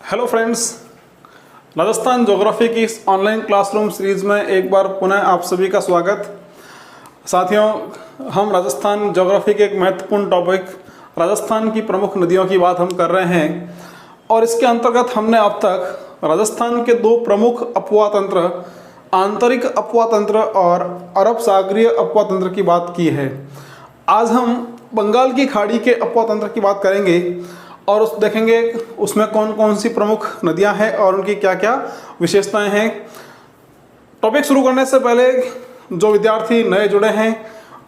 Hello friends, Rajasthan geography की इस online classroom series में एक बार पुनः आप सभी का स्वागत। साथियों, हम राजस्थान ज्योग्राफी के एक महत्वपूर्ण टॉपिक राजस्थान की प्रमुख नदियों की बात हम कर रहे हैं और इसके अंतर्गत हमने अब तक राजस्थान के दो प्रमुख अपवाह तंत्र, आंतरिक अपवाह तंत्र और अरब सागरीय अपवाह तंत्र की बात की है। आज हम बंगाल की खाड़ी के अपवाह तंत्र की बात करेंगे और उस देखेंगे उसमें कौन कौन सी प्रमुख नदियां हैं और उनकी क्या क्या विशेषताएं हैं। टॉपिक शुरू करने से पहले जो विद्यार्थी नए जुड़े हैं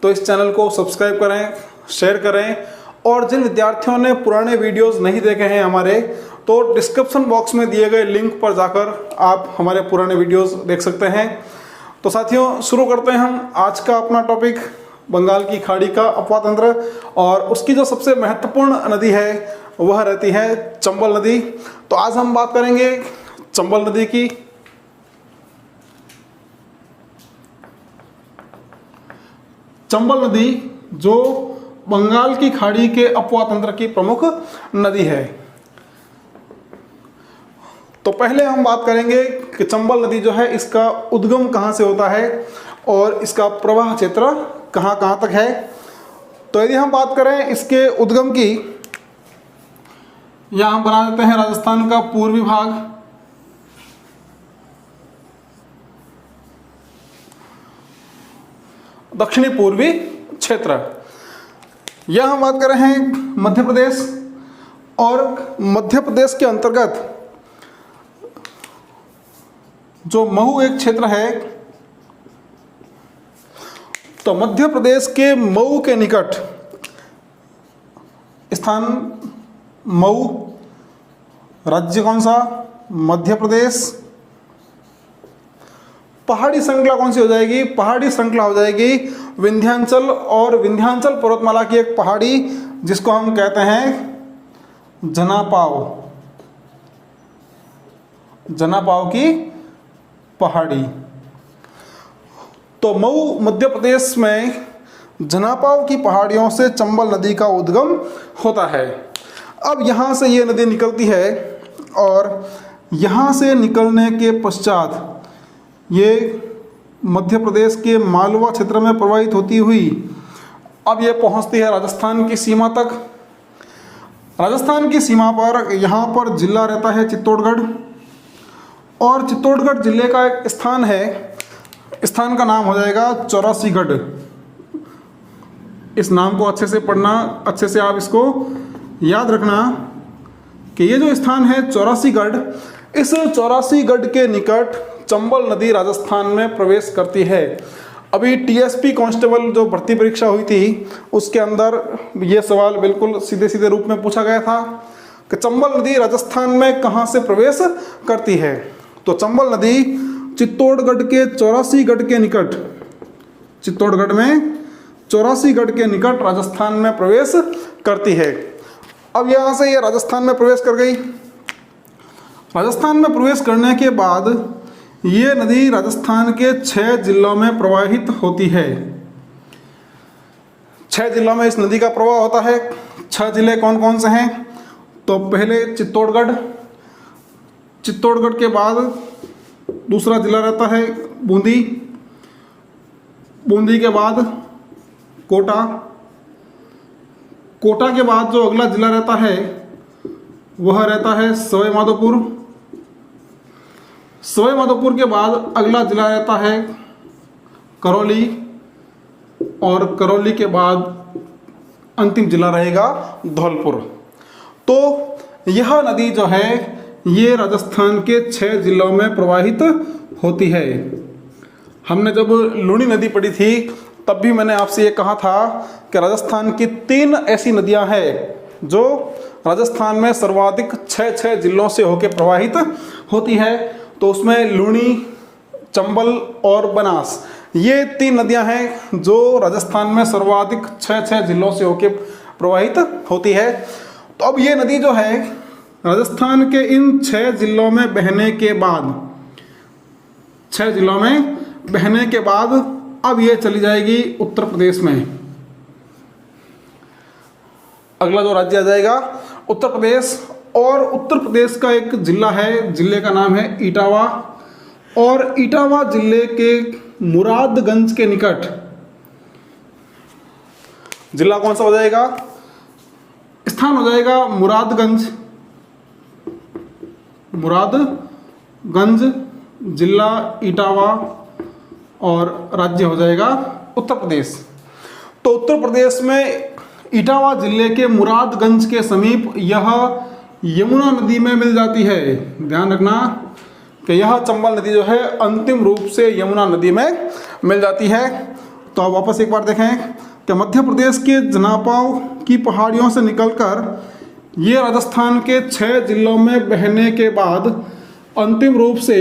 तो इस चैनल को सब्सक्राइब करें, शेयर करें और जिन विद्यार्थियों ने पुराने वीडियोस नहीं देखे हैं हमारे, तो डिस्क्रिप्शन बॉक्स में दिए गए लिंक पर जाकर आप हमारे पुराने वीडियोस देख सकते हैं। तो साथियों, शुरू करते हैं हम आज का अपना टॉपिक, बंगाल की खाड़ी का अपवाह तंत्र। और उसकी जो सबसे महत्वपूर्ण नदी है वह रहती है चंबल नदी। तो आज हम बात करेंगे चंबल नदी की। चंबल नदी जो बंगाल की खाड़ी के अपवाह तंत्र की प्रमुख नदी है। तो पहले हम बात करेंगे कि चंबल नदी जो है इसका उद्गम कहाँ से होता है और इसका प्रवाह क्षेत्र कहाँ कहाँ तक है। तो यदि हम बात करें इसके उद्गम की, यहाँ हम बना देते हैं राजस्थान का पूर्वी भाग, दक्षिणी पूर्वी क्षेत्र। यह हम बात कर रहे हैं मध्य प्रदेश, और मध्य प्रदेश के अंतर्गत जो महू एक क्षेत्र है, तो मध्य प्रदेश के मऊ के निकट स्थान मऊ, राज्य कौन सा? मध्य प्रदेश। पहाड़ी श्रृंखला कौन सी हो जाएगी? पहाड़ी श्रृंखला हो जाएगी विंध्याचल, और विंध्याचल पर्वतमाला की एक पहाड़ी जिसको हम कहते हैं जनापाव, जनापाव की पहाड़ी। तो मऊ मध्य प्रदेश में जनापाव की पहाड़ियों से चंबल नदी का उद्गम होता है। अब यहाँ से ये नदी निकलती है और यहाँ से निकलने के पश्चात ये मध्य प्रदेश के मालवा क्षेत्र में प्रवाहित होती हुई अब ये पहुँचती है राजस्थान की सीमा तक। राजस्थान की सीमा पर यहाँ पर जिला रहता है चित्तौड़गढ़, और चित्तौड़गढ़ जिले का एक स्थान है, स्थान का नाम हो जाएगा चौरासीगढ़। इस नाम को अच्छे से पढ़ना, अच्छे से आप इसको याद रखना कि ये जो स्थान है चौरासीगढ़, इस चौरासीगढ़ के निकट चंबल नदी राजस्थान में प्रवेश करती है। अभी टीएसपी कांस्टेबल जो भर्ती परीक्षा हुई थी उसके अंदर ये सवाल बिल्कुल सीधे सीधे रूप में पूछा गया था कि चंबल नदी राजस्थान में कहाँ से प्रवेश करती है। तो चंबल नदी चित्तौड़गढ़ के चौरासीगढ़ के निकट, चित्तौड़गढ़ में चौरासीगढ़ के निकट राजस्थान में प्रवेश करती है। अब यहाँ से ये राजस्थान में प्रवेश कर गई। राजस्थान में प्रवेश करने के बाद ये नदी राजस्थान के 6 जिलों में प्रवाहित होती है। 6 जिलों में इस नदी का प्रवाह होता है। 6 जिले कौन कौन से हैं? तो पहले चित्तौड़गढ़, चित्तौड़गढ़ के बाद दूसरा जिला रहता है बूंदी, बूंदी के बाद कोटा, कोटा के बाद जो अगला जिला रहता है वह रहता है सवाई माधोपुर, सवाई माधोपुर के बाद अगला जिला रहता है करौली, और करौली के बाद अंतिम जिला रहेगा धौलपुर। तो यह नदी जो है ये राजस्थान के 6 जिलों में प्रवाहित होती है। हमने जब लूनी नदी पढ़ी थी तब भी मैंने आपसे ये कहा था कि राजस्थान की 3 ऐसी नदियां हैं जो राजस्थान में सर्वाधिक 6 जिलों से होकर प्रवाहित होती है। तो उसमें लूनी, चंबल और बनास, ये 3 नदियां हैं जो राजस्थान में सर्वाधिक 6 जिलों से होकर प्रवाहित होती है। तो अब ये नदी जो है राजस्थान के इन 6 जिलों में बहने के बाद, 6 जिलों में बहने के बाद अब ये चली जाएगी उत्तर प्रदेश में। अगला जो राज्य आ जाएगा उत्तर प्रदेश, और उत्तर प्रदेश का एक जिला है, जिले का नाम है इटावा। और इटावा जिले के मुरादगंज के निकट जिला कौन सा हो जाएगा? स्थान हो जाएगा मुरादगंज। मुरादगंज जिला इटावा और राज्य हो जाएगा उत्तर प्रदेश। तो उत्तर प्रदेश में इटावा जिले के मुरादगंज के समीप यह यमुना नदी में मिल जाती है। ध्यान रखना कि यह चंबल नदी जो है अंतिम रूप से यमुना नदी में मिल जाती है। तो अब वापस एक बार देखें कि मध्य प्रदेश के जनापाव की पहाड़ियों से निकलकर ये राजस्थान के 6 जिलों में बहने के बाद अंतिम रूप से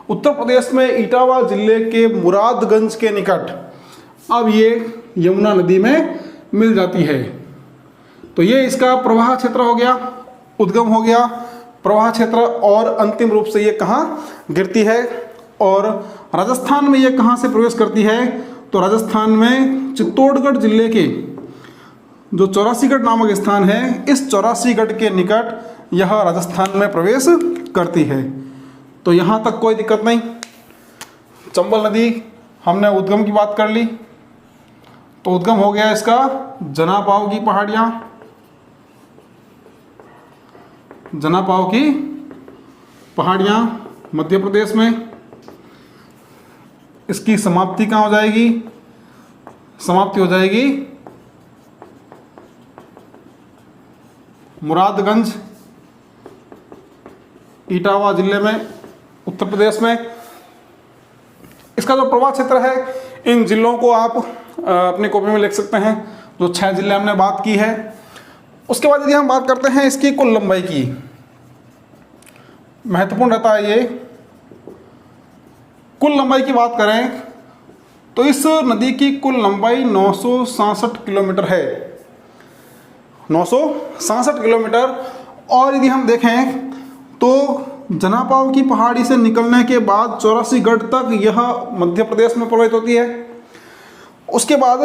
उत्तर प्रदेश में इटावा जिले के मुरादगंज के निकट अब ये यमुना नदी में मिल जाती है। तो ये इसका प्रवाह क्षेत्र हो गया, उद्गम हो गया, प्रवाह क्षेत्र। और अंतिम रूप से ये कहाँ गिरती है और राजस्थान में ये कहाँ से प्रवेश करती है? तो राजस्थान में चित्तौड़गढ़ जिले के जो 84गढ़ नामक स्थान है, इस 84गढ़ के निकट यह राजस्थान में प्रवेश करती है। तो यहाँ तक कोई दिक्कत नहीं। चंबल नदी हमने उद्गम की बात कर ली, तो उद्गम हो गया इसका जनापाव की पहाड़ियाँ, जनापाव की पहाड़ियाँ मध्य प्रदेश में। इसकी समाप्ति कहाँ हो जाएगी? समाप्ति हो जाएगी मुरादगंज, इटावा जिले में, उत्तर प्रदेश में। इसका जो प्रवाह क्षेत्र है, इन जिलों को आप अपनी कॉपी में लिख सकते हैं, जो 6 जिले हमने बात की है। उसके बाद यदि हम बात करते हैं इसकी कुल लंबाई की, महत्वपूर्ण रहता है ये। कुल लंबाई की बात करें तो इस नदी की कुल लंबाई 967 किलोमीटर है, 967 किलोमीटर। और यदि हम देखें तो जनापाव की पहाड़ी से निकलने के बाद 84गढ़ तक यह मध्य प्रदेश में प्रवाहित होती है। उसके बाद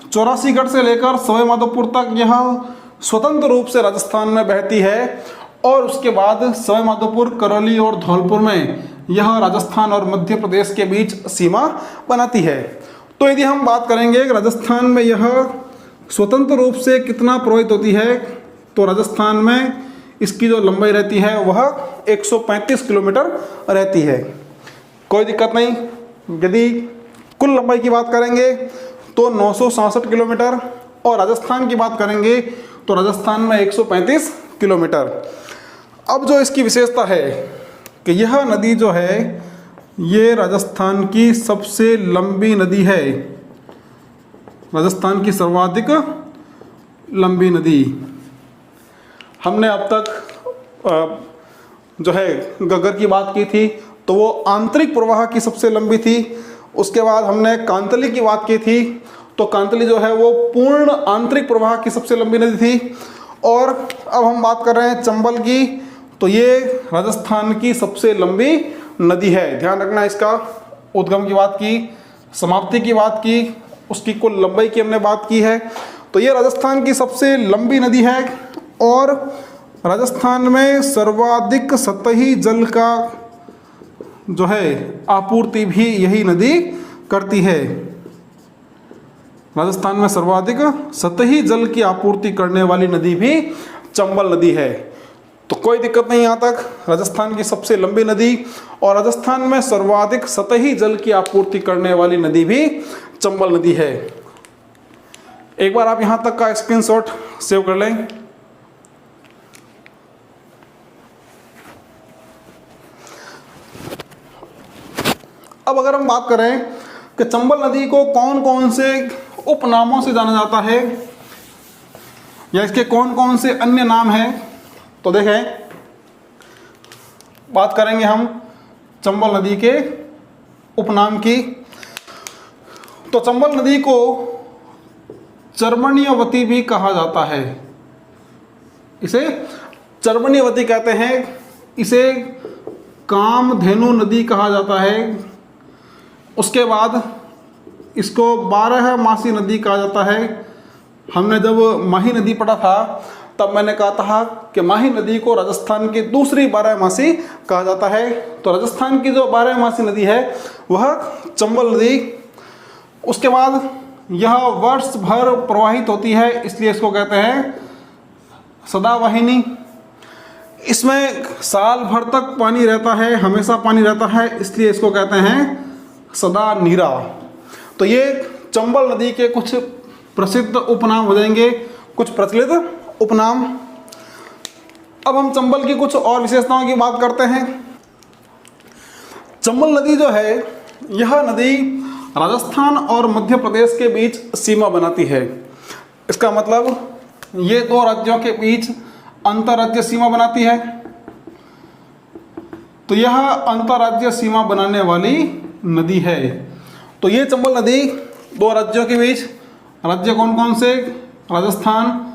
84गढ़ से लेकर सवाई माधोपुर तक यह स्वतंत्र रूप से राजस्थान में बहती है। और उसके बाद सवाई माधोपुर, करौली और धौलपुर में यह राजस्थान और मध्य प्रदेश के बीच सीमा बनाती है। तो यदि हम बात करेंगे राजस्थान में यह स्वतंत्र रूप से कितना प्रवाहित होती है, तो राजस्थान में इसकी जो लंबाई रहती है वह 135 किलोमीटर रहती है। कोई दिक्कत नहीं। यदि कुल लंबाई की बात करेंगे तो 967 किलोमीटर, और राजस्थान की बात करेंगे तो राजस्थान में 135 किलोमीटर। अब जो इसकी विशेषता है कि यह नदी जो है ये राजस्थान की सबसे लंबी नदी है, राजस्थान की सर्वाधिक लंबी नदी। हमने अब तक जो है गग्गर की बात की थी, तो वो आंतरिक प्रवाह की सबसे लंबी थी। उसके बाद हमने कांतली की बात की थी, तो कांतली जो है वो पूर्ण आंतरिक प्रवाह की सबसे लंबी नदी थी। और अब हम बात कर रहे हैं चंबल की, तो ये राजस्थान की सबसे लंबी नदी है। ध्यान रखना, इसका उद्गम की बात की, समाप्ति की बात की, उसकी कुल लंबाई की हमने बात की है। तो ये राजस्थान की सबसे लंबी नदी है और राजस्थान में सर्वाधिक सतही जल का जो है आपूर्ति भी यही नदी करती है। राजस्थान में सर्वाधिक सतही जल की आपूर्ति करने वाली नदी भी चंबल नदी है। तो कोई दिक्कत नहीं यहाँ तक। राजस्थान की सबसे लंबी नदी और राजस्थान में सर्वाधिक सतही जल की आपूर्ति करने वाली नदी भी चंबल नदी है। एक बार आप यहाँ तक का स्क्रीनशॉट सेव कर लें। अब अगर हम बात करें कि चंबल नदी को कौन कौन से उपनामों से जाना जाता है या इसके कौन कौन से अन्य नाम हैं, तो देखें, बात करेंगे हम चंबल नदी के उपनाम की। तो चंबल नदी को चर्मण्यवती भी कहा जाता है, इसे चर्मण्यवती कहते हैं। इसे कामधेनु नदी कहा जाता है। उसके बाद इसको 12 मासी नदी कहा जाता है। हमने जब माही नदी पढ़ा था तब मैंने कहा था कि माही नदी को राजस्थान की दूसरी बारहमासी कहा जाता है। तो राजस्थान की जो बारहमासी नदी है वह चंबल नदी। उसके बाद यह वर्ष भर प्रवाहित होती है, इसलिए इसको कहते हैं सदावाहिनी। इसमें साल भर तक पानी रहता है, हमेशा पानी रहता है, इसलिए इसको कहते हैं सदा नीरा। तो ये चंबल नदी के कुछ प्रसिद्ध उपनाम हो जाएंगे, कुछ प्रचलित उपनाम। अब हम चंबल की कुछ और विशेषताओं की बात करते हैं। चंबल नदी जो है, यह नदी राजस्थान और मध्य प्रदेश के बीच सीमा बनाती है। इसका मतलब ये दो राज्यों के बीच अंतर्राज्यीय सीमा बनाती है। तो यह अंतर्राज्यीय सीमा बनाने वाली नदी है। तो ये चंबल नदी दो राज्यों के बीच, राज्य कौन कौन से, राजस्थान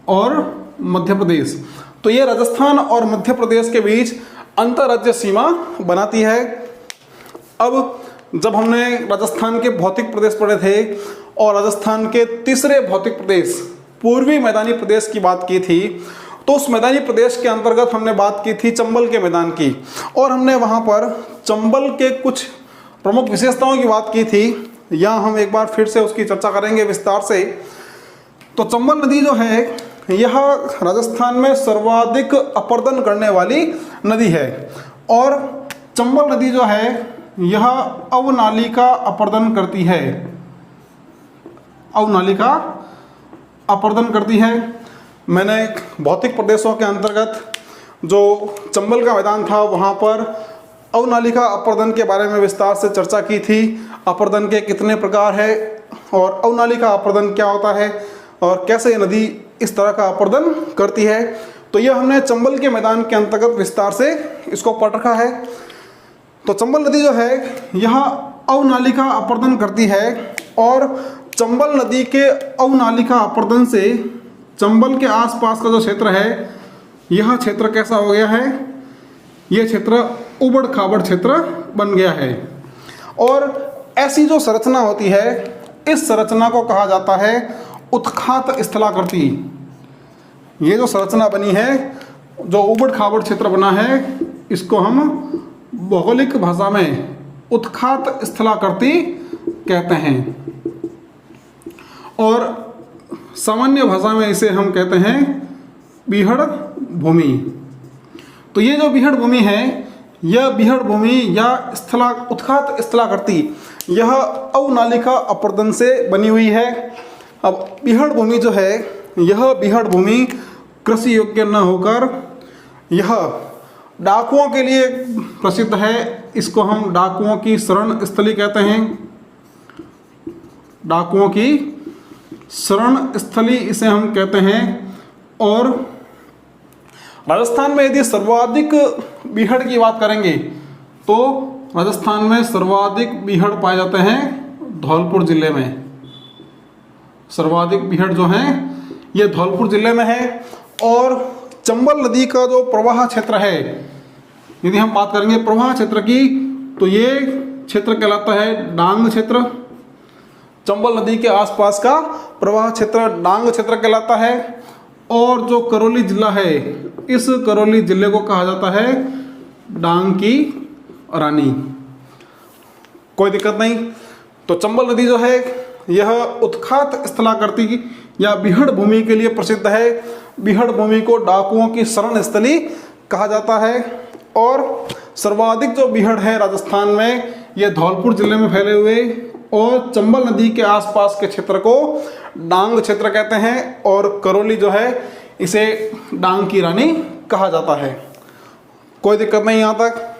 और मध्य प्रदेश, तो ये राजस्थान और मध्य प्रदेश के बीच अंतर्राज्यीय सीमा बनाती है। अब जब हमने राजस्थान के भौतिक प्रदेश पढ़े थे और राजस्थान के तीसरे भौतिक प्रदेश पूर्वी मैदानी प्रदेश की बात की थी, तो उस मैदानी प्रदेश के अंतर्गत हमने बात की थी चंबल के मैदान की, और हमने वहाँ पर चंबल के कुछ प्रमुख विशेषताओं की बात की थी। यहाँ हम एक बार फिर से उसकी चर्चा करेंगे विस्तार से। तो चंबल नदी जो है, यह राजस्थान में सर्वाधिक अपर्दन करने वाली नदी है। और चंबल नदी जो है, यह अवनालिका अपर्दन करती है, अवनालिका अपर्दन करती है। मैंने भौतिक प्रदेशों के अंतर्गत जो चंबल का मैदान था वहाँ पर अवनालिका अपर्दन के बारे में विस्तार से चर्चा की थी। अपर्दन के कितने प्रकार है और अवनालिका अपर्दन क्या होता है और कैसे नदी इस तरह का अपर्दन करती है, तो यह हमने चंबल के मैदान के अंतर्गत विस्तार से इसको पढ़ रखा है। तो चंबल नदी जो है, यह अवनालिका अपर्दन करती है। और चंबल नदी के अवनालिका अपर्दन से चंबल के आसपास का जो क्षेत्र है, यह क्षेत्र कैसा हो गया है, यह क्षेत्र उबड़ खाबड़ क्षेत्र बन गया है। और ऐसी जो संरचना होती है, इस संरचना को कहा जाता है उत्खात स्थलाकृति। ये जो संरचना बनी है, जो उबड़ खाबड़ क्षेत्र बना है, इसको हम भौगोलिक भाषा में उत्खात स्थलाकृति कहते हैं, और सामान्य भाषा में इसे हम कहते हैं बीहड़ भूमि। तो ये जो बीहड़ भूमि है, यह बीहड़ भूमि या उत्खात स्थलाकृति, यह अवनालिका अपर्दन से बनी हुई है। अब बीहड़ भूमि जो है, यह बीहड़ भूमि कृषि योग्य न होकर यह डाकुओं के लिए प्रसिद्ध है। इसको हम डाकुओं की शरण स्थली कहते हैं, डाकुओं की शरण स्थली इसे हम कहते हैं। और राजस्थान में यदि सर्वाधिक बीहड़ की बात करेंगे, तो राजस्थान में सर्वाधिक बीहड़ पाए जाते हैं धौलपुर जिले में। सर्वाधिक बीहड़ जो हैं, ये धौलपुर जिले में है। और चंबल नदी का जो प्रवाह क्षेत्र है, यदि हम बात करेंगे प्रवाह क्षेत्र की, तो ये क्षेत्र कहलाता है डांग क्षेत्र। चंबल नदी के आसपास का प्रवाह क्षेत्र डांग क्षेत्र कहलाता है। और जो करौली जिला है, इस करौली जिले को कहा जाता है डांग की रानी। कोई दिक्कत नहीं। तो चंबल नदी जो है, यह उत्खात स्थलाकृति या बीहड़ भूमि के लिए प्रसिद्ध है। बीहड़ भूमि को डाकुओं की शरण स्थली कहा जाता है। और सर्वाधिक जो बीहड़ है राजस्थान में, ये धौलपुर जिले में फैले हुए, और चंबल नदी के आसपास के क्षेत्र को डांग क्षेत्र कहते हैं। और करौली जो है, इसे डांग की रानी कहा जाता है। कोई दिक्कत नहीं यहाँ तक।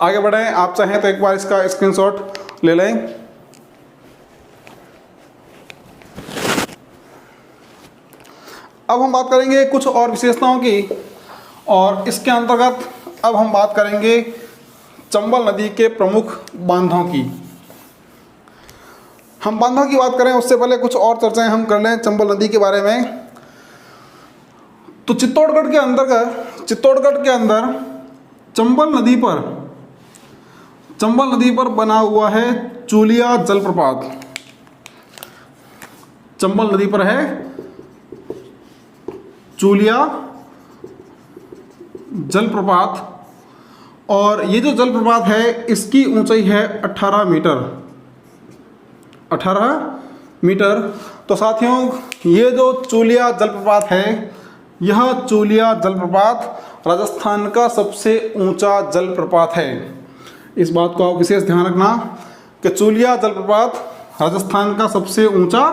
आगे बढ़ें। आप चाहें तो एक बार इसका स्क्रीनशॉट ले लें। अब हम बात करेंगे कुछ और विशेषताओं की, और इसके अंतर्गत अब हम बात करेंगे चंबल नदी के प्रमुख बांधों की। हम बांधों की बात करें उससे पहले कुछ और चर्चाएं हम कर लें चंबल नदी के बारे में। तो चित्तौड़गढ़ के अंदर चंबल नदी पर बना हुआ है चूलिया जलप्रपात। चंबल नदी पर है चूलिया जलप्रपात, और ये जो जलप्रपात है इसकी ऊंचाई है 18 मीटर, 18 मीटर। तो साथियों ये जो चूलिया जलप्रपात है, यह चूलिया जलप्रपात राजस्थान का सबसे ऊंचा जलप्रपात है। इस बात को आप विशेष ध्यान रखना कि चूलिया जलप्रपात राजस्थान का सबसे ऊंचा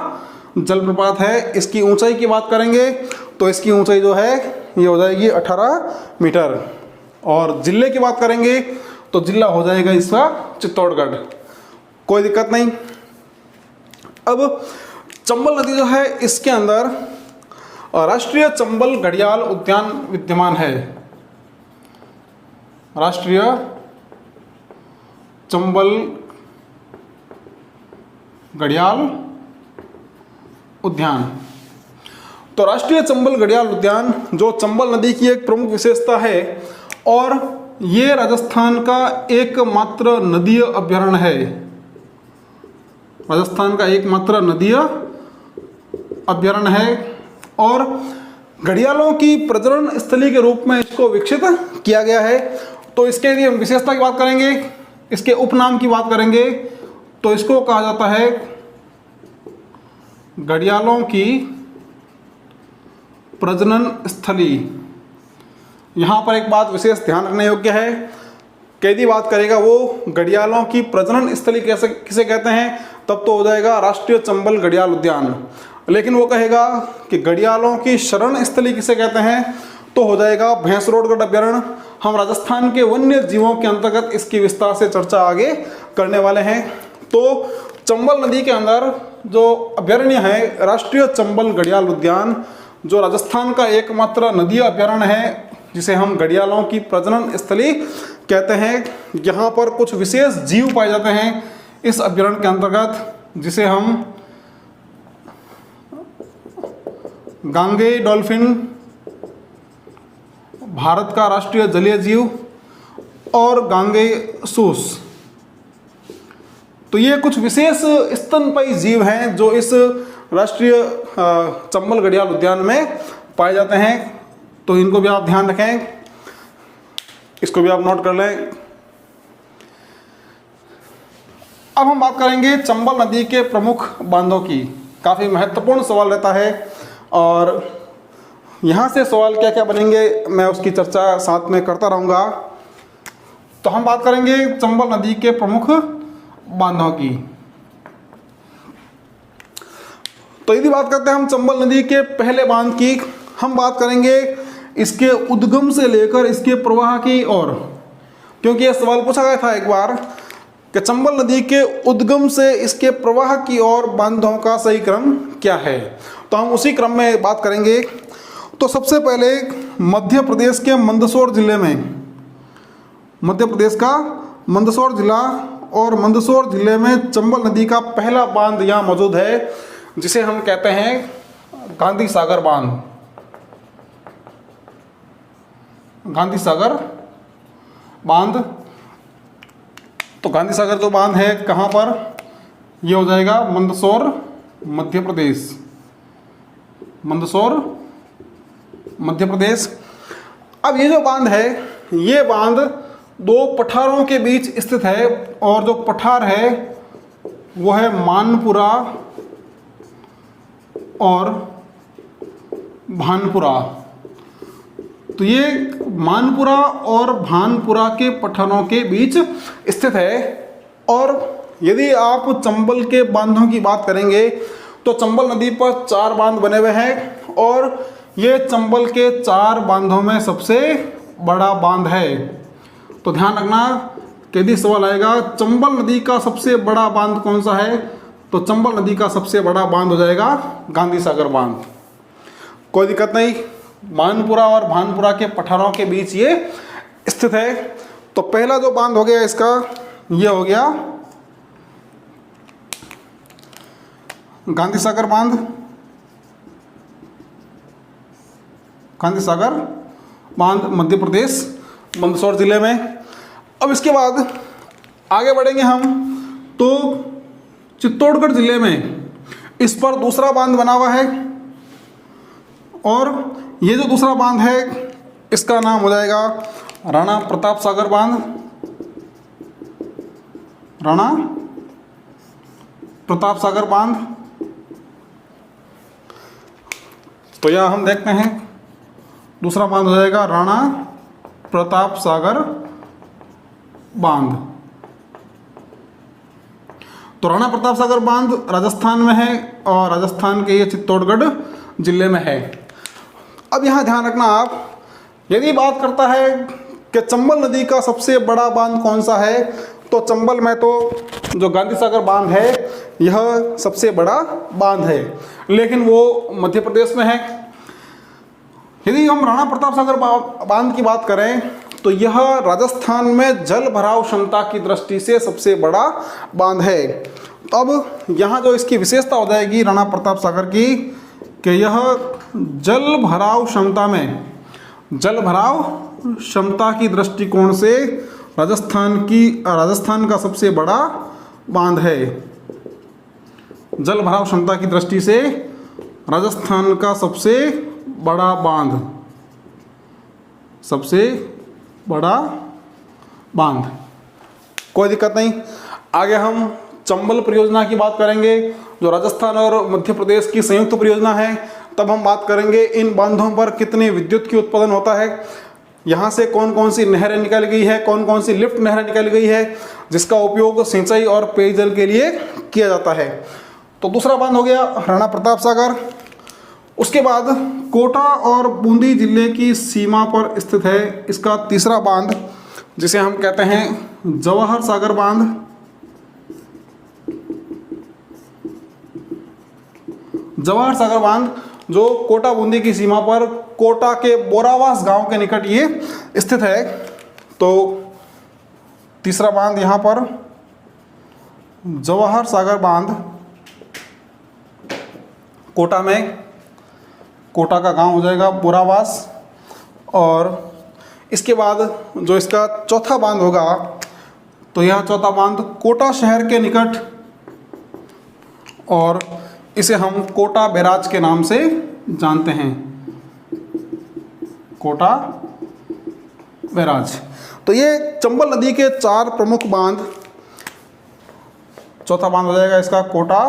जलप्रपात है। इसकी ऊंचाई की बात करेंगे तो इसकी ऊंचाई जो है ये हो जाएगी 18 मीटर, और जिले की बात करेंगे तो जिला हो जाएगा इसका चित्तौड़गढ़। कोई दिक्कत नहीं। अब चंबल नदी जो है इसके अंदर राष्ट्रीय चंबल घड़ियाल उद्यान विद्यमान है। राष्ट्रीय चंबल घड़ियाल उद्यान। तो राष्ट्रीय चंबल घड़ियाल उद्यान जो चंबल नदी की एक प्रमुख विशेषता है, और ये राजस्थान का एकमात्र नदीय अभयारण्य है। राजस्थान का एकमात्र नदीय अभयारण्य है, और घड़ियालों की प्रजनन स्थली के रूप में इसको विकसित किया गया है। तो इसके लिए विशेषता की बात करेंगे, इसके उपनाम की बात करेंगे तो इसको कहा जाता है घड़ियालों की प्रजनन स्थली। यहाँ पर एक बात विशेष ध्यान रखने योग्य है कि यदि बात करेगा वो घड़ियालों की प्रजनन स्थली कैसे किसे कहते हैं, तब तो हो जाएगा राष्ट्रीय चंबल घड़ियाल उद्यान। लेकिन वो कहेगा कि घड़ियालों की शरण स्थली किसे कहते हैं, तो हो जाएगा भैंसरोडगढ़ अभ्यारण्य। हम राजस्थान के वन्य जीवों के अंतर्गत इसकी विस्तार से चर्चा आगे करने वाले हैं। तो चंबल नदी के अंदर जो अभ्यारण्य है राष्ट्रीय चंबल घड़ियाल उद्यान, जो राजस्थान का एकमात्र नदीय अभ्यारण्य है, जिसे हम घड़ियालों की प्रजनन स्थली कहते हैं। यहाँ पर कुछ विशेष जीव पाए जाते हैं इस अभ्यारण्य के अंतर्गत, जिसे हम गांगे डॉल्फिन, भारत का राष्ट्रीय जलीय जीव, और गांगे सूस। तो ये कुछ विशेष स्तनपायी जीव हैं जो इस राष्ट्रीय चंबल घड़ियाल उद्यान में पाए जाते हैं। तो इनको भी आप ध्यान रखें, इसको भी आप नोट कर लें। अब हम बात करेंगे चंबल नदी के प्रमुख बांधों की। काफ़ी महत्वपूर्ण सवाल रहता है, और यहाँ से सवाल क्या क्या बनेंगे मैं उसकी चर्चा साथ में करता रहूँगा। तो हम बात करेंगे चंबल नदी के प्रमुख बांधों की। तो यदि बात करते हैं हम चंबल नदी के पहले बांध की, हम बात करेंगे इसके उद्गम से लेकर इसके प्रवाह की ओर, क्योंकि यह सवाल पूछा गया था एक बार कि चंबल नदी के उद्गम से इसके प्रवाह की ओर बांधों का सही क्रम क्या है। तो हम उसी क्रम में बात करेंगे। तो सबसे पहले मध्य प्रदेश के मंदसौर जिले में, मध्य प्रदेश का मंदसौर जिला, और मंदसौर जिले में चंबल नदी का पहला बांध यहाँ मौजूद है, जिसे हम कहते हैं गांधी सागर बांध। गांधी सागर बांध। तो गांधी सागर जो बांध है कहाँ पर, ये हो जाएगा मंदसौर, मध्य प्रदेश। मंदसौर, मध्य प्रदेश। अब ये जो बांध है, ये बांध दो पठारों के बीच स्थित है, और जो पठार है वो है मानपुरा और भानपुरा। तो ये मानपुरा और भानपुरा के पठारों के बीच स्थित है। और यदि आप चंबल के बांधों की बात करेंगे तो चंबल नदी पर 4 बांध बने हुए हैं, और ये चंबल के 4 बांधों में सबसे बड़ा बांध है। तो ध्यान रखना कि यदि सवाल आएगा चंबल नदी का सबसे बड़ा बांध कौन सा है, तो चंबल नदी का सबसे बड़ा बांध हो जाएगा गांधी सागर बांध। कोई दिक्कत नहीं, मानपुरा और भानपुरा के पठारों के बीच ये स्थित है। तो पहला जो बांध हो गया इसका, ये हो गया गांधी सागर बांध। गांधी सागर बांध मध्य प्रदेश मंदसौर जिले में। अब इसके बाद आगे बढ़ेंगे हम, तो चित्तौड़गढ़ जिले में इस पर दूसरा बांध बना हुआ है, और ये जो दूसरा बांध है इसका नाम हो जाएगा राणा प्रताप सागर बांध, राणा प्रताप सागर बांध। तो यह हम देखते हैं दूसरा बांध हो जाएगा राणा प्रताप सागर बांध। तो राणा प्रताप सागर बांध राजस्थान में है और राजस्थान के ये चित्तौड़गढ़ जिले में है। अब यहाँ ध्यान रखना आप, यदि बात करता है कि चंबल नदी का सबसे बड़ा बांध कौन सा है, तो चंबल में तो जो गांधी सागर बांध है यह सबसे बड़ा बांध है, लेकिन वो मध्य प्रदेश में है। यदि हम राणा प्रताप सागर बांध की बात करें तो यह राजस्थान में जल भराव क्षमता की दृष्टि से सबसे बड़ा बांध है। अब यहाँ जो इसकी विशेषता हो जाएगी राणा प्रताप सागर की, कि यह जल भराव क्षमता की दृष्टिकोण से राजस्थान का सबसे बड़ा बांध है। जल भराव क्षमता की दृष्टि से राजस्थान का सबसे बड़ा बांध, सबसे बड़ा बांध। कोई दिक्कत नहीं। आगे हम चंबल परियोजना की बात करेंगे जो राजस्थान और मध्य प्रदेश की संयुक्त परियोजना है। तब हम बात करेंगे इन बांधों पर कितनी विद्युत की उत्पादन होता है, यहाँ से कौन कौन सी नहरें निकल गई है, कौन कौन सी लिफ्ट नहरें निकल गई है जिसका उपयोग सिंचाई और पेयजल के लिए किया जाता है। तो दूसरा बांध हो गया राणा प्रताप सागर। उसके बाद कोटा और बूंदी जिले की सीमा पर स्थित है इसका तीसरा बांध, जिसे हम कहते हैं जवाहर सागर बांध। जवाहर सागर बांध जो कोटा बूंदी की सीमा पर कोटा के बोरावास गांव के निकट ये स्थित है। तो तीसरा बांध यहाँ पर जवाहर सागर बांध, कोटा में, कोटा का गांव हो जाएगा बोरावास। और इसके बाद जो इसका चौथा बांध होगा तो यह चौथा बांध कोटा शहर के निकट, और इसे हम कोटा बैराज के नाम से जानते हैं, कोटा बैराज। तो ये चंबल नदी के 4 प्रमुख बांध। चौथा बांध हो जाएगा इसका कोटा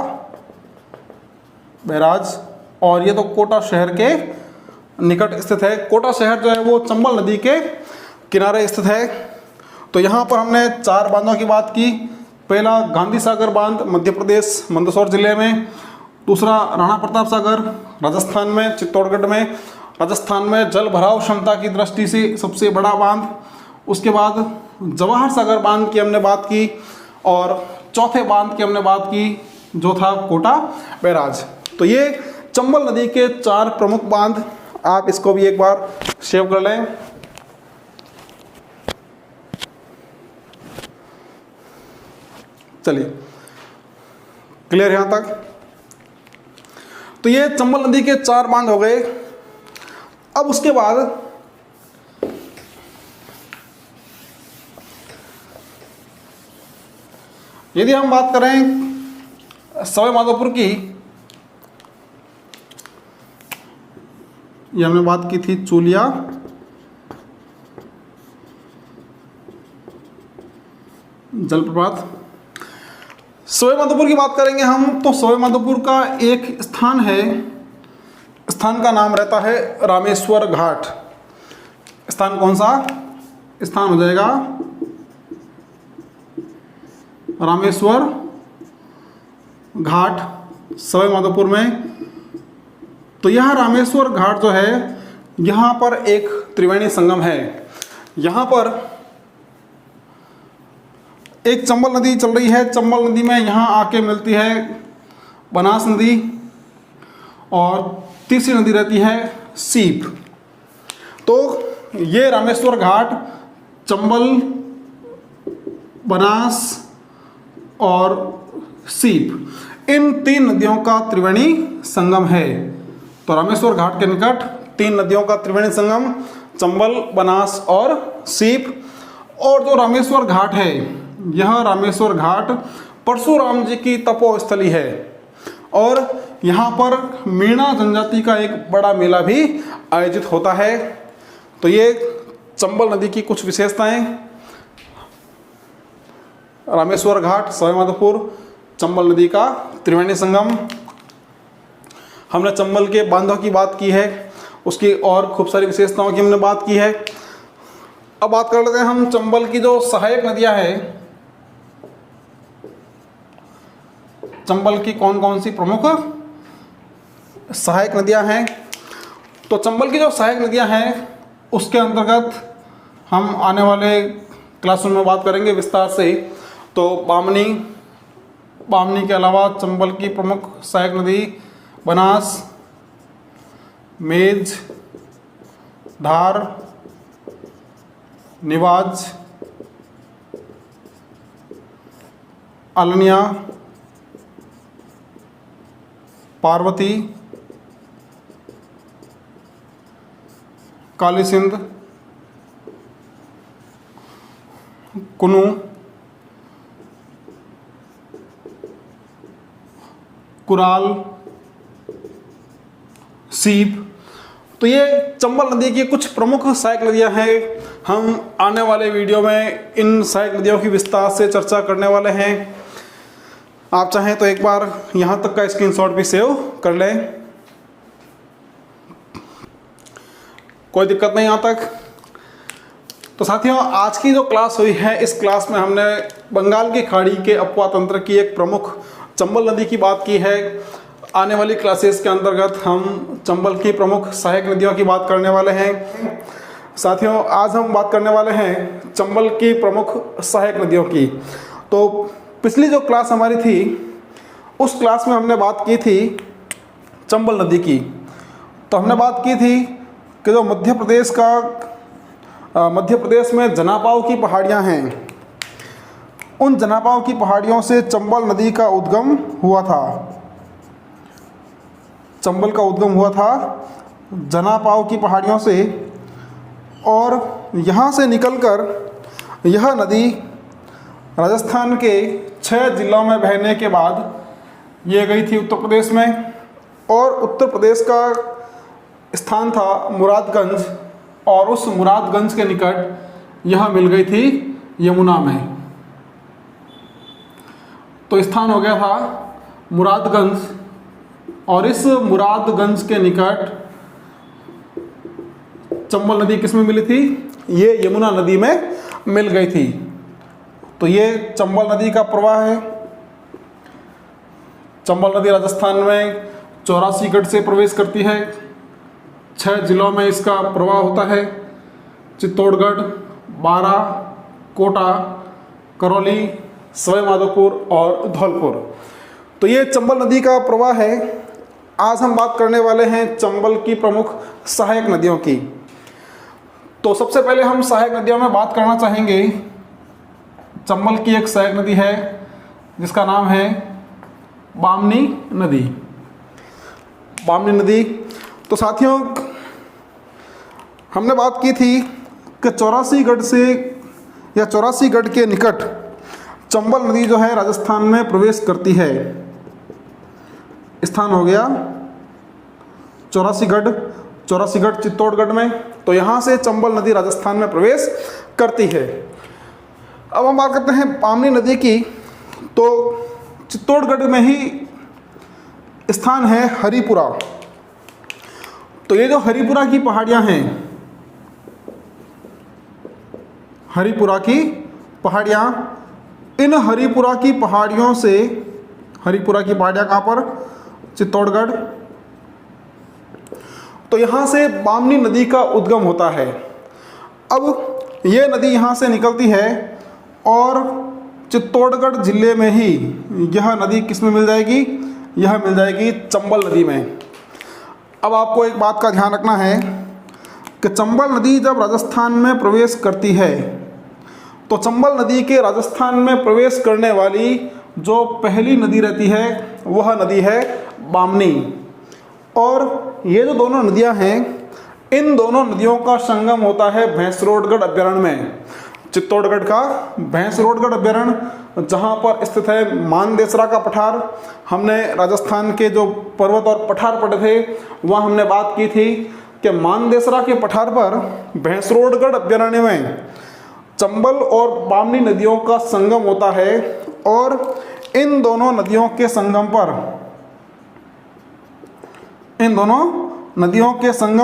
बैराज, और ये तो कोटा शहर के निकट स्थित है। कोटा शहर जो है वो चंबल नदी के किनारे स्थित है। तो यहाँ पर हमने 4 बांधों की बात की। पहला गांधी सागर बांध मध्य प्रदेश मंदसौर जिले में, दूसरा राणा प्रताप सागर राजस्थान में चित्तौड़गढ़ में, राजस्थान में जल भराव क्षमता की दृष्टि से सबसे बड़ा बांध। उसके बाद जवाहर सागर बांध की हमने बात की, और चौथे बांध की हमने बात की जो था कोटा बैराज। तो ये चंबल नदी के 4 प्रमुख बांध, आप इसको भी एक बार सेव कर लें। चलिए, क्लियर यहां तक। तो ये चंबल नदी के 4 बांध हो गए। अब उसके बाद यदि हम बात करें सवाई माधोपुर की, ये हमने बात की थी चूलिया, जलप्रपात। सवाई माधोपुर की बात करेंगे हम, तो सवाई माधोपुर का एक स्थान है, स्थान का नाम रहता है रामेश्वर घाट। स्थान कौन सा? स्थान हो जाएगा रामेश्वर घाट सवाई माधोपुर में। तो यह रामेश्वर घाट जो है, यहाँ पर एक त्रिवेणी संगम है। यहाँ पर एक चंबल नदी चल रही है। चंबल नदी में यहाँ आके मिलती है बनास नदी, और तीसरी नदी रहती है सीप। तो ये रामेश्वर घाट चंबल, बनास और सीप, इन 3 नदियों का त्रिवेणी संगम है। तो रामेश्वर घाट के निकट 3 नदियों का त्रिवेणी संगम, चंबल, बनास और सीप। और जो रामेश्वर घाट है, यह रामेश्वर घाट परशुराम जी की तपोस्थली है, और यहाँ पर मीणा जनजाति का एक बड़ा मेला भी आयोजित होता है। तो ये चंबल नदी की कुछ विशेषताएं। रामेश्वर घाट, सवाईमाधोपुर, चंबल नदी का त्रिवेणी संगम। हमने चंबल के बांधों की बात की है, उसकी और खूब सारी विशेषताओं की हमने बात की है। अब बात कर लेते हैं हम चंबल की जो सहायक नदियां हैं, चंबल की कौन कौन सी प्रमुख सहायक नदियां हैं। तो चंबल की जो सहायक नदियां हैं उसके अंतर्गत हम आने वाले क्लासरूम में बात करेंगे विस्तार से। तो बामनी के अलावा चंबल की प्रमुख सहायक नदी बनास, मेज, धार, निवाज, अलनिया, पार्वती, काली सिंध, कुनू, कुराल, सीप। तो ये चंबल नदी की कुछ प्रमुख सहायक नदियां हैं। हम आने वाले वीडियो में इन सहायक नदियों की विस्तार से चर्चा करने वाले हैं। आप चाहें तो एक बार यहाँ तक का स्क्रीनशॉट भी सेव कर लें, कोई दिक्कत नहीं यहाँ तक। तो साथियों, आज की जो क्लास हुई है, इस क्लास में हमने बंगाल की खाड़ी के अपवा तंत्र की एक प्रमुख चंबल नदी की बात की है। आने वाली क्लासेस के अंतर्गत हम चंबल की प्रमुख सहायक नदियों की बात करने वाले हैं। साथियों, आज हम बात करने वाले हैं चंबल की प्रमुख सहायक नदियों की। तो पिछली जो क्लास हमारी थी, उस क्लास में हमने बात की थी चंबल नदी की। तो हमने बात की थी कि जो मध्य प्रदेश में जनापाव की पहाड़ियाँ हैं, उन जनापाव की पहाड़ियों से चंबल नदी का उद्गम हुआ था। चंबल का उद्गम हुआ था जनापाव की पहाड़ियों से, और यहाँ से निकलकर यह नदी राजस्थान के 6 जिलों में बहने के बाद ये गई थी उत्तर प्रदेश में, और उत्तर प्रदेश का स्थान था मुरादगंज, और उस मुरादगंज के निकट यह मिल गई थी यमुना में। तो स्थान हो गया था मुरादगंज, और इस मुरादगंज के निकट चंबल नदी किस में मिली थी? ये यमुना नदी में मिल गई थी। तो ये चंबल नदी का प्रवाह है। चंबल नदी राजस्थान में 84 गढ़ से प्रवेश करती है। 6 जिलों में इसका प्रवाह होता है: चित्तौड़गढ़, बारा, कोटा, करौली, सवाईमाधोपुर और धौलपुर। तो ये चंबल नदी का प्रवाह है। आज हम बात करने वाले हैं चंबल की प्रमुख सहायक नदियों की। तो सबसे पहले हम सहायक नदियों में बात करना चाहेंगे। चंबल की एक सहायक नदी है जिसका नाम है बामनी नदी। बामनी नदी। तो साथियों, हमने बात की थी कि 84 गढ़ से या 84 गढ़ के निकट चंबल नदी जो है राजस्थान में प्रवेश करती है। स्थान हो गया 84 गढ़ चित्तौड़गढ़ में। तो यहाँ से चंबल नदी राजस्थान में प्रवेश करती है। अब हम बात करते हैं बामनी नदी की। तो चित्तौड़गढ़ में ही स्थान है हरिपुरा। तो ये जो हरिपुरा की पहाड़ियाँ हैं, हरिपुरा की पहाड़ियाँ, इन हरिपुरा की पहाड़ियों से, हरिपुरा की पहाड़ियाँ कहाँ पर? चित्तौड़गढ़। तो यहाँ से बामनी नदी का उद्गम होता है। अब ये नदी यहाँ से निकलती है और चित्तौड़गढ़ जिले में ही यह नदी किस में मिल जाएगी? यह मिल जाएगी चंबल नदी में। अब आपको एक बात का ध्यान रखना है कि चंबल नदी जब राजस्थान में प्रवेश करती है, तो चंबल नदी के राजस्थान में प्रवेश करने वाली जो पहली नदी रहती है वह नदी है बामनी। और ये जो दोनों नदियां हैं, इन दोनों नदियों का संगम होता है भैंसरोडगढ़ अभयारण्य में। चित्तौड़गढ़ का भैंसरोडगढ़ अभ्यारण्य जहाँ पर स्थित है मानदेसरा का पठार। हमने राजस्थान के जो पर्वत और पठार पढ़े थे वहाँ हमने बात की थी कि मानदेसरा के पठार पर भैंसरोडगढ़ अभ्यारण्य में चंबल और बामनी नदियों का संगम होता है और इन दोनों नदियों के संगम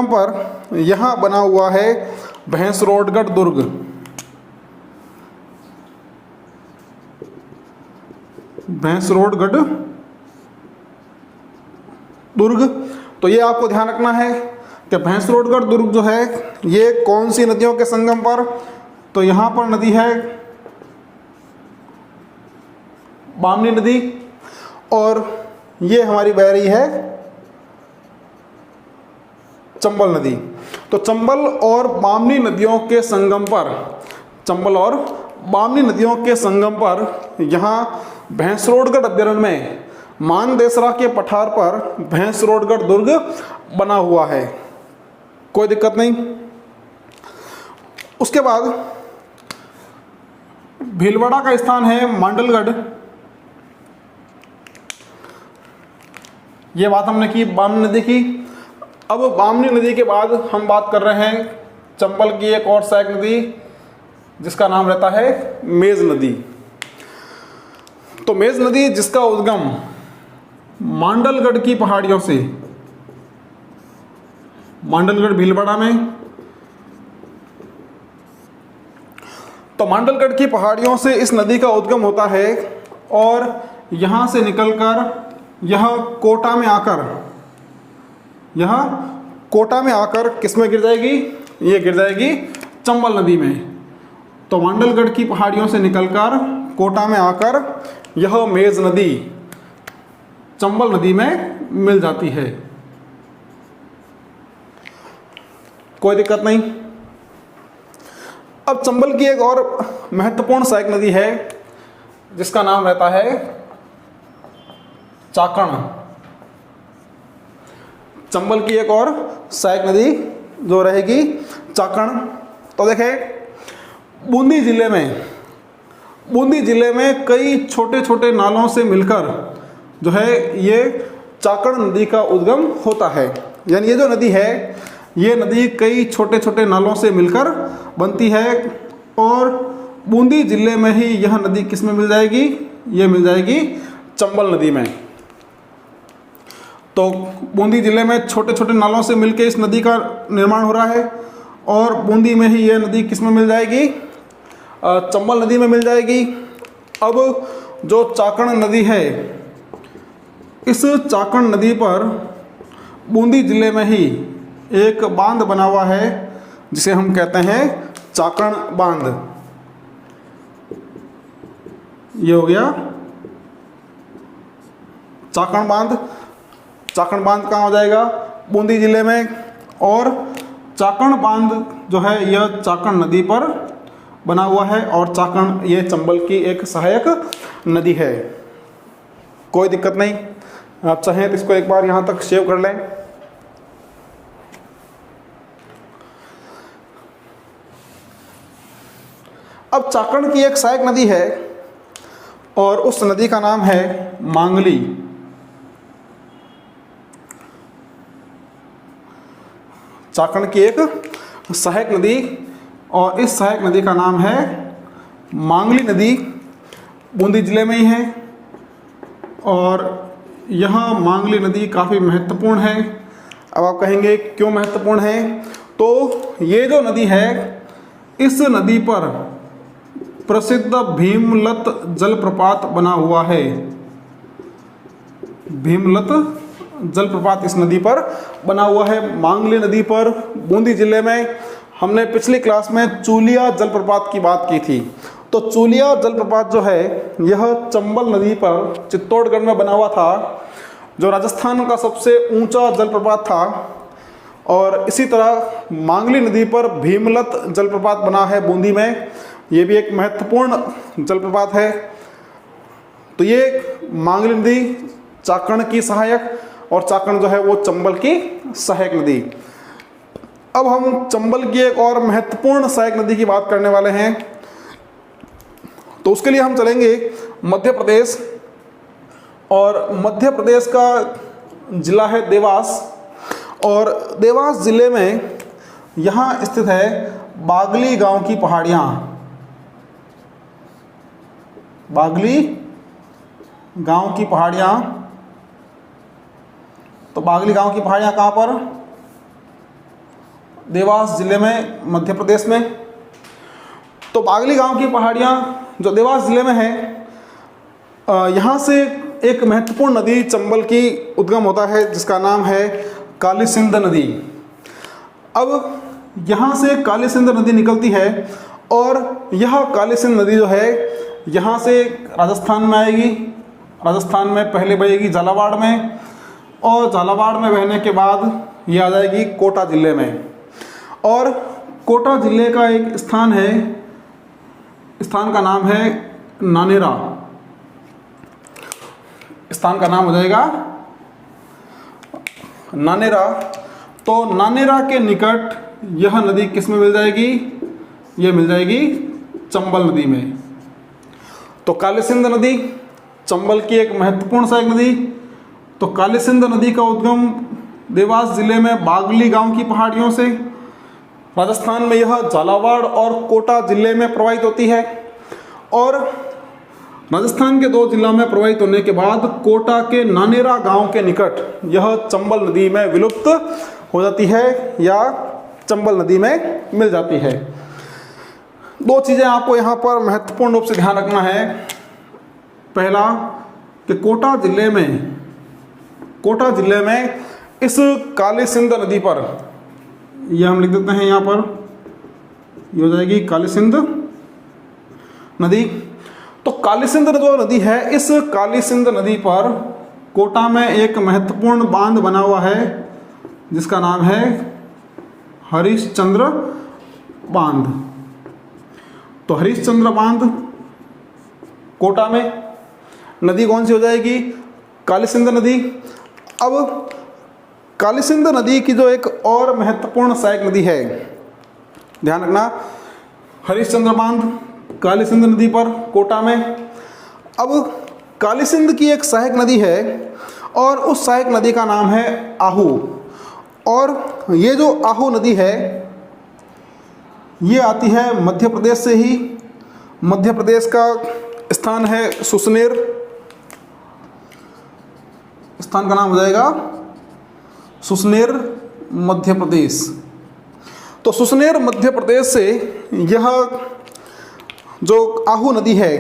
पर यहाँ बना हुआ है भैंसरोडगढ़ दुर्ग। भैंसरोडगढ़ दुर्ग। तो ये आपको ध्यान रखना है कि भैंसरोडगढ़ दुर्ग जो है ये कौन सी नदियों के संगम पर, तो यहाँ पर नदी है बामनी नदी और ये हमारी बह रही है चंबल नदी। तो चंबल और बामनी नदियों के संगम पर, चंबल और बामनी नदियों के संगम पर यहाँ भैंसरोडगढ़ अभ्यारण्य में मानदेसरा के पठार पर भैंसरोडगढ़ दुर्ग बना हुआ है, कोई दिक्कत नहीं। उसके बाद भीलवाड़ा का स्थान है मांडलगढ़। ये बात हमने की बामनी नदी की। अब बामनी नदी के बाद हम बात कर रहे हैं चंबल की एक और सहायक नदी जिसका नाम रहता है मेज नदी। तो मेज नदी जिसका उद्गम मांडलगढ़ की पहाड़ियों से, मांडलगढ़ भीलवाड़ा में, तो मांडलगढ़ की पहाड़ियों से इस नदी का उद्गम होता है और यहाँ से निकलकर यह कोटा में आकर किस में गिर जाएगी, ये गिर जाएगी चंबल नदी में। तो मांडलगढ़ की पहाड़ियों से निकलकर कोटा में आकर यह मेज नदी चंबल नदी में मिल जाती है, कोई दिक्कत नहीं। अब चंबल की एक और महत्वपूर्ण सहायक नदी है जिसका नाम रहता है चाकण। चंबल की एक और सहायक नदी जो रहेगी चाकण। तो देखें बूंदी जिले में कई छोटे छोटे नालों से मिलकर जो है ये चाकण नदी का उद्गम होता है। यानी ये जो नदी है ये नदी कई छोटे छोटे नालों से मिलकर बनती है और बूंदी जिले में ही यह नदी किस में मिल जाएगी, ये मिल जाएगी चंबल नदी में। तो बूंदी जिले में छोटे छोटे नालों से मिलकर इस नदी का निर्माण हो रहा है और बूंदी में ही यह नदी किस में मिल जाएगी, चंबल नदी में मिल जाएगी। अब जो चाकण नदी है, इस चाकण नदी पर बूंदी जिले में ही एक बांध बना हुआ है जिसे हम कहते हैं चाकण बांध। ये हो गया चाकण बांध। चाकण बांध कहाँ हो जाएगा, बूंदी जिले में। और चाकण बांध जो है यह चाकण नदी पर बना हुआ है और चाकण ये चंबल की एक सहायक नदी है, कोई दिक्कत नहीं। आप चाहें तो इसको एक बार यहाँ तक सेव कर लें। अब चाकण की एक सहायक नदी है और उस नदी का नाम है मांगली। चाकण की एक सहायक नदी और इस सहायक नदी का नाम है मांगली नदी, बूंदी जिले में ही है। और यह मांगली नदी काफ़ी महत्वपूर्ण है। अब आप कहेंगे क्यों महत्वपूर्ण है, तो ये जो नदी है इस नदी पर प्रसिद्ध भीमलत जलप्रपात बना हुआ है। भीमलत जलप्रपात इस नदी पर बना हुआ है, मांगली नदी पर, बूंदी जिले में। हमने पिछली क्लास में चूलिया जलप्रपात की बात की थी। तो चूलिया जलप्रपात जो है यह चंबल नदी पर चित्तौड़गढ़ में बना हुआ था, जो राजस्थान का सबसे ऊंचा जलप्रपात था। और इसी तरह मांगली नदी पर भीमलत जलप्रपात बना है बूंदी में, ये भी एक महत्वपूर्ण जलप्रपात है। तो ये मांगली नदी चाकण की सहायक और चाकण जो है वो चंबल की सहायक नदी। अब हम चंबल की एक और महत्वपूर्ण सहायक नदी की बात करने वाले हैं तो उसके लिए हम चलेंगे मध्य प्रदेश, और मध्य प्रदेश का जिला है देवास, और देवास जिले में यहाँ स्थित है बागली गांव की पहाड़ियाँ। बागली गांव की पहाड़ियाँ। तो बागली गांव की पहाड़ियाँ कहाँ पर? देवास जिले में, मध्य प्रदेश में। तो बागली गांव की पहाड़ियाँ जो देवास जिले में है, यहाँ से एक महत्वपूर्ण नदी चंबल की उद्गम होता है जिसका नाम है काली सिंध नदी। अब यहाँ से काली सिंध नदी निकलती है, और यह काली सिंध नदी जो है यहाँ से राजस्थान में आएगी। राजस्थान में पहले बहेगी झालावाड़ में, और झालावाड़ में बहने के बाद ये आ जाएगी कोटा जिले में। और कोटा जिले का एक स्थान है, स्थान का नाम है नानेरा। स्थान का नाम हो जाएगा नानेरा। तो नानेरा के निकट यह नदी किस में मिल जाएगी? यह मिल जाएगी चंबल नदी में। तो काली सिंध नदी चंबल की एक महत्वपूर्ण सहायक नदी। तो काली सिंध नदी का उद्गम देवास जिले में बागली गांव की पहाड़ियों से, राजस्थान में यह झालावाड़ और कोटा जिले में प्रवाहित होती है, और राजस्थान के 2 जिला में प्रवाहित होने के बाद कोटा के नानेरा गांव के निकट यह चंबल नदी में विलुप्त हो जाती है, या चंबल नदी में मिल जाती है। 2 चीज़ें आपको यहाँ पर महत्वपूर्ण रूप से ध्यान रखना है। पहला कि कोटा जिले में इस काली सिंध नदी पर, यह हम लिख देते हैं यहाँ पर, ये हो जाएगी काली सिंध नदी। तो काली सिंध जो नदी है, इस काली सिंध नदी पर कोटा में एक महत्वपूर्ण बांध बना हुआ है जिसका नाम है हरिश्चंद्र बांध। तो हरिश्चंद्र बांध कोटा में, नदी कौन सी हो जाएगी? काली सिंध नदी। अब काली सिंध नदी की जो एक और महत्वपूर्ण सहायक नदी है, ध्यान रखना, हरिश्चंद्र बांध काली सिंध नदी पर कोटा में। अब काली सिंध की एक सहायक नदी है, और उस सहायक नदी का नाम है आहू। और ये जो आहू नदी है, ये आती है मध्य प्रदेश से ही। मध्य प्रदेश का स्थान है सुसनेर। स्थान का नाम हो जाएगा सुसनेर, मध्य प्रदेश। तो सुसनेर मध्य प्रदेश से यह जो आहू नदी है,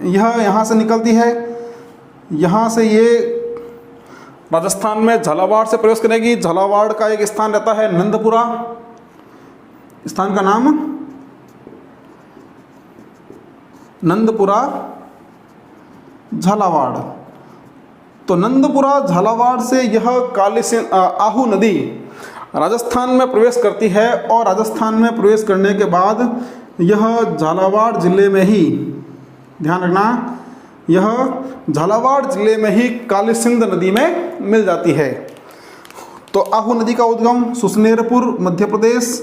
यह यहाँ से निकलती है। यहाँ से ये राजस्थान में झालावाड़ से प्रवेश करेगी। झालावाड़ का एक स्थान रहता है नंदपुरा। स्थान का नाम नंदपुरा, झालावाड़। तो नंदपुरा झालावाड़ से यह काली सिंध आहू नदी राजस्थान में प्रवेश करती है, और राजस्थान में प्रवेश करने के बाद यह झालावाड़ जिले में ही, ध्यान रखना, यह झालावाड़ जिले में ही काली सिंध नदी में मिल जाती है। तो आहू नदी का उद्गम सुसनेरपुर मध्य प्रदेश,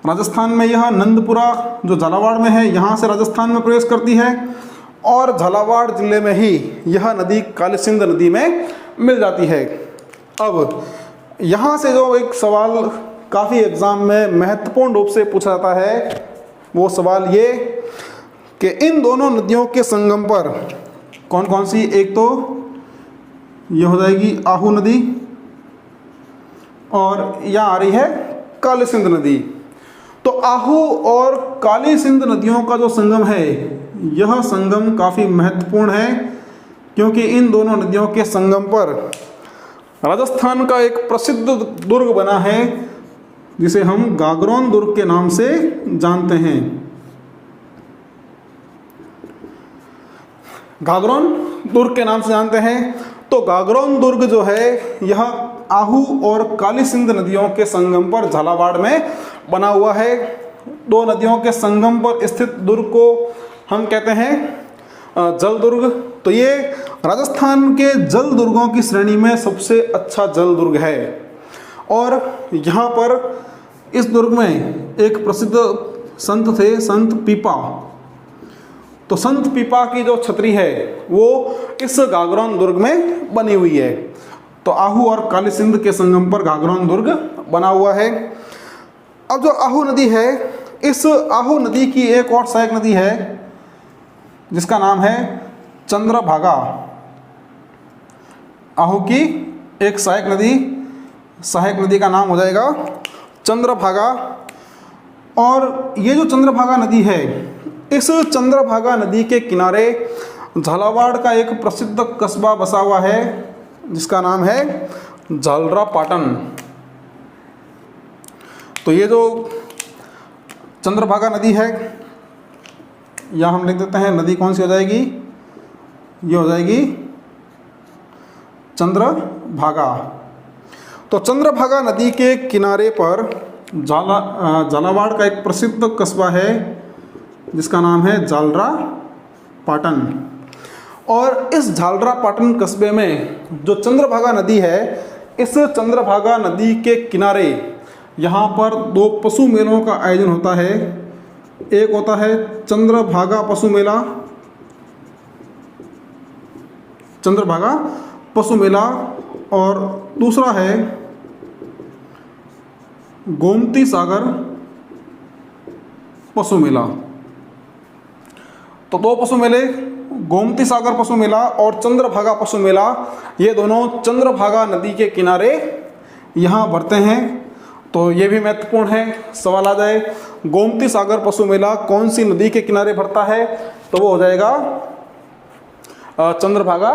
राजस्थान में यह नंदपुरा जो झालावाड़ में है, यहाँ से राजस्थान में प्रवेश करती है, और झालावाड़ जिले में ही यह नदी काली सिंध नदी में मिल जाती है। अब यहाँ से जो एक सवाल काफ़ी एग्ज़ाम में महत्वपूर्ण रूप से पूछा जाता है, वो सवाल ये कि इन दोनों नदियों के संगम पर कौन कौन सी, एक तो ये हो जाएगी आहू नदी, और यहाँ आ रही है काली सिंध नदी। तो आहू और काली सिंध नदियों का जो संगम है, यह संगम काफ़ी महत्वपूर्ण है, क्योंकि इन दोनों नदियों के संगम पर राजस्थान का एक प्रसिद्ध दुर्ग बना है जिसे हम गागरोन दुर्ग के नाम से जानते हैं। गागरोन दुर्ग के नाम से जानते हैं। तो गागरोन दुर्ग जो है, यह आहू और काली सिंध नदियों के संगम पर झालावाड़ में बना हुआ है। 2 नदियों के संगम पर स्थित दुर्ग को हम कहते हैं जल दुर्ग। तो ये राजस्थान के जल दुर्गों की श्रेणी में सबसे अच्छा जल दुर्ग है। और यहाँ पर इस दुर्ग में एक प्रसिद्ध संत थे, संत पीपा। तो संत पीपा की जो छतरी है वो इस गागरौन दुर्ग में बनी हुई है। तो आहू और काली सिंध के संगम पर गागरौन दुर्ग बना हुआ है। अब जो आहू नदी है, इस आहू नदी की एक और सहायक नदी है जिसका नाम है चंद्रभागा। आहू की एक सहायक नदी का नाम हो जाएगा चंद्रभागा। और ये जो चंद्रभागा नदी है, इस चंद्रभागा नदी के किनारे झालावाड़ का एक प्रसिद्ध कस्बा बसा हुआ है जिसका नाम है झालरापाटन। तो ये जो चंद्रभागा नदी है, या हम लिख देते हैं नदी कौन सी हो जाएगी, ये हो जाएगी चंद्रभागा। तो चंद्रभागा नदी के किनारे पर झालावाड़ का एक प्रसिद्ध कस्बा है जिसका नाम है झालरापाटन। और इस झालरापाटन कस्बे में जो चंद्रभागा नदी है, इस चंद्रभागा नदी के किनारे यहाँ पर 2 पशु मेलों का आयोजन होता है। एक होता है चंद्रभागा पशु मेला, और दूसरा है गोमती सागर पशु मेला। तो 2 पशु मेले, गोमती सागर पशु मेला और चंद्रभागा पशु मेला, ये दोनों चंद्रभागा नदी के किनारे यहाँ भरते हैं। तो ये भी महत्वपूर्ण है, सवाल आ जाए गोमती सागर पशु मेला कौन सी नदी के किनारे भरता है, तो वो हो जाएगा चंद्रभागा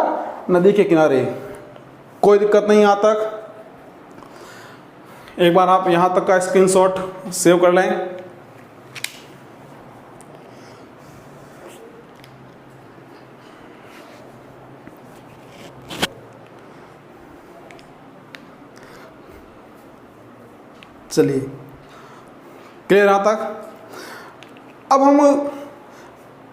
नदी के किनारे। कोई दिक्कत नहीं यहाँ तक। एक बार आप यहाँ तक का स्क्रीनशॉट सेव कर लें। चलिए, क्लियर यहाँ तक। अब हम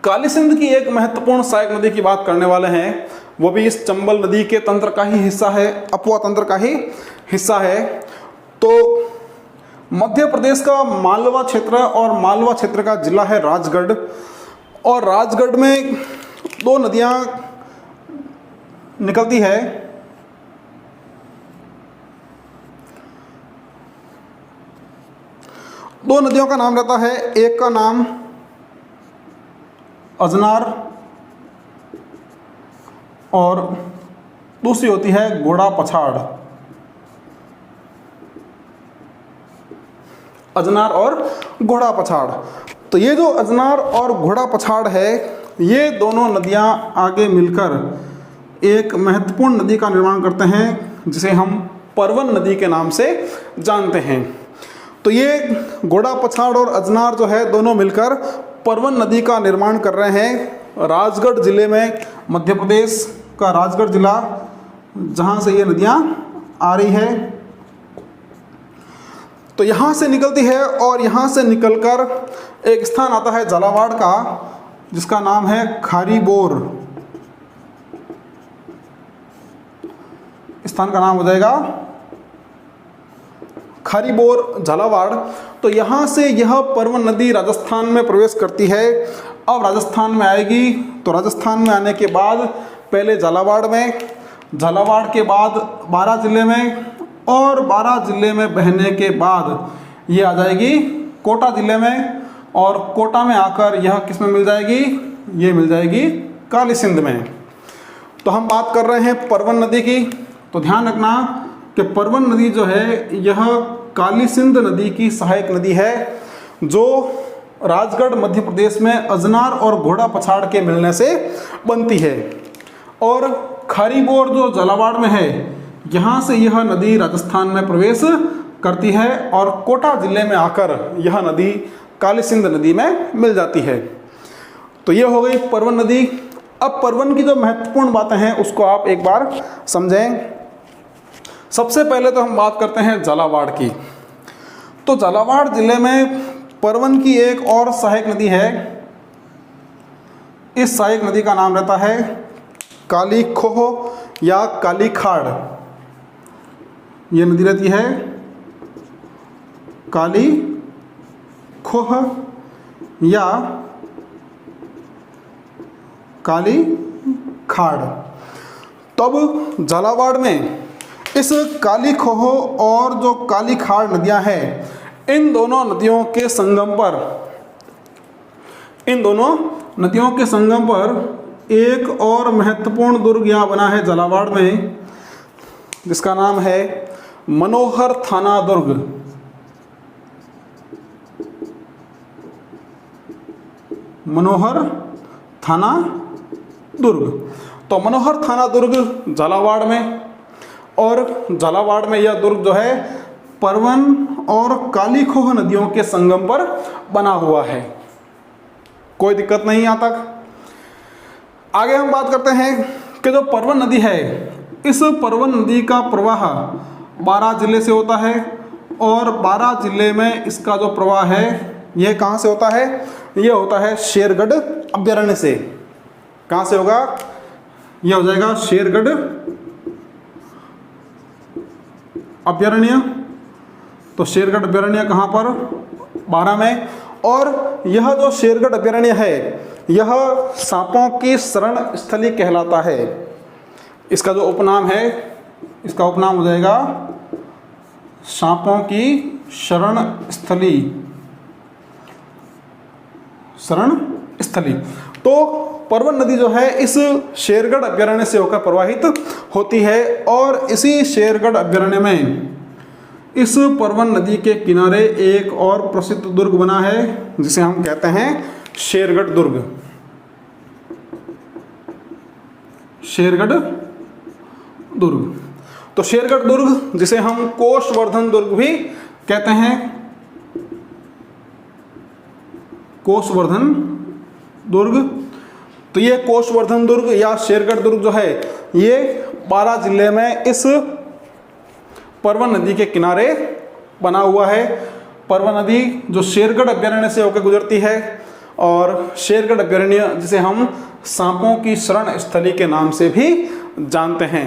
काली सिंध की एक महत्वपूर्ण सहायक नदी की बात करने वाले हैं, वो भी इस चंबल नदी के तंत्र का ही हिस्सा है, अपवा तंत्र का ही हिस्सा है। तो मध्य प्रदेश का मालवा क्षेत्र, और मालवा क्षेत्र का जिला है राजगढ़, और राजगढ़ में 2 नदियाँ निकलती है। दो नदियों का नाम रहता है, एक का नाम अजनार और दूसरी होती है घोड़ा पछाड़। अजनार और घोड़ा पछाड़। तो ये जो अजनार और घोड़ा पछाड़ है, ये दोनों नदियां आगे मिलकर एक महत्वपूर्ण नदी का निर्माण करते हैं जिसे हम परवन नदी के नाम से जानते हैं। तो ये घोड़ा पछाड़ और अजनार जो है, दोनों मिलकर परवन नदी का निर्माण कर रहे हैं। राजगढ़ जिले में, मध्य प्रदेश का राजगढ़ जिला, जहाँ से ये नदियाँ आ रही है, तो यहाँ से निकलती है और यहाँ से निकलकर एक स्थान आता है झालावाड़ का जिसका नाम है खारीबोर। स्थान का नाम हो जाएगा खारीबोर, झालावाड़। तो यहाँ से यह परवन नदी राजस्थान में प्रवेश करती है। अब राजस्थान में आएगी, तो राजस्थान में आने के बाद पहले झालावाड़ में, झालावाड़ के बाद 12 जिले में, और 12 जिले में बहने के बाद ये आ जाएगी कोटा जिले में, और कोटा में आकर यह किस में मिल जाएगी, ये मिल जाएगी काली सिंध में। तो हम बात कर रहे हैं परवन नदी की। तो ध्यान रखना कि परवन नदी जो है यह काली सिंध नदी की सहायक नदी है, जो राजगढ़ मध्य प्रदेश में अजनार और घोड़ा पछाड़ के मिलने से बनती है। और खारीबोर जो झालावाड़ में है, यहाँ से यह नदी राजस्थान में प्रवेश करती है और कोटा जिले में आकर यह नदी काली सिंध नदी में मिल जाती है। तो ये हो गई परवन नदी। अब परवन की जो महत्वपूर्ण बातें हैं उसको आप एक बार समझें। सबसे पहले तो हम बात करते हैं झालावाड़ की। तो झालावाड़ जिले में परवन की एक और सहायक नदी है। इस सहायक नदी का नाम रहता है काली खोह या काली खाड़। ये नदी रहती है काली खोह या काली खाड़। तब झालावाड़ में इस काली खोह और जो काली खाड़ नदियां हैं, इन दोनों नदियों के संगम पर एक और महत्वपूर्ण दुर्ग यहाँ बना है झालावाड़ में, जिसका नाम है मनोहर थाना दुर्ग। मनोहर थाना दुर्ग। तो मनोहर थाना दुर्ग झालावाड़ में, और झालावाड़ में यह दुर्ग जो है परवन और काली खोह नदियों के संगम पर बना हुआ है। कोई दिक्कत नहीं यहाँ तक। आगे हम बात करते हैं कि जो परवन नदी है, इस परवन नदी का प्रवाह 12 जिले से होता है, और 12 जिले में इसका जो प्रवाह है यह कहाँ से होता है? यह होता है शेरगढ़ अभयारण्य से। कहाँ से होगा? यह हो जाएगा शेरगढ़ अभयारण्य। तो शेरगढ़ अभयारण्य कहाँ पर? 12 में। और यह जो शेरगढ़ अभयारण्य है, यह सांपों की शरण स्थली कहलाता है। इसका जो उपनाम है, इसका उपनाम हो जाएगा सांपों की शरण स्थली। तो परवन नदी जो है इस शेरगढ़ अभयारण्य से होकर प्रवाहित होती है, और इसी शेरगढ़ अभयारण्य में इस परवन नदी के किनारे एक और प्रसिद्ध दुर्ग बना है, जिसे हम कहते हैं शेरगढ़ दुर्ग। शेरगढ़ दुर्ग। तो शेरगढ़ दुर्ग, जिसे हम कोषवर्धन दुर्ग भी कहते हैं, कोषवर्धन दुर्ग। तो ये कोषवर्धन दुर्ग या शेरगढ़ दुर्ग जो है, ये 12 जिले में इस परवन नदी के किनारे बना हुआ है। परवन नदी जो शेरगढ़ अभयारण्य से होकर गुजरती है, और शेरगढ़ अभयारण्य जिसे हम सांपों की शरण स्थली के नाम से भी जानते हैं।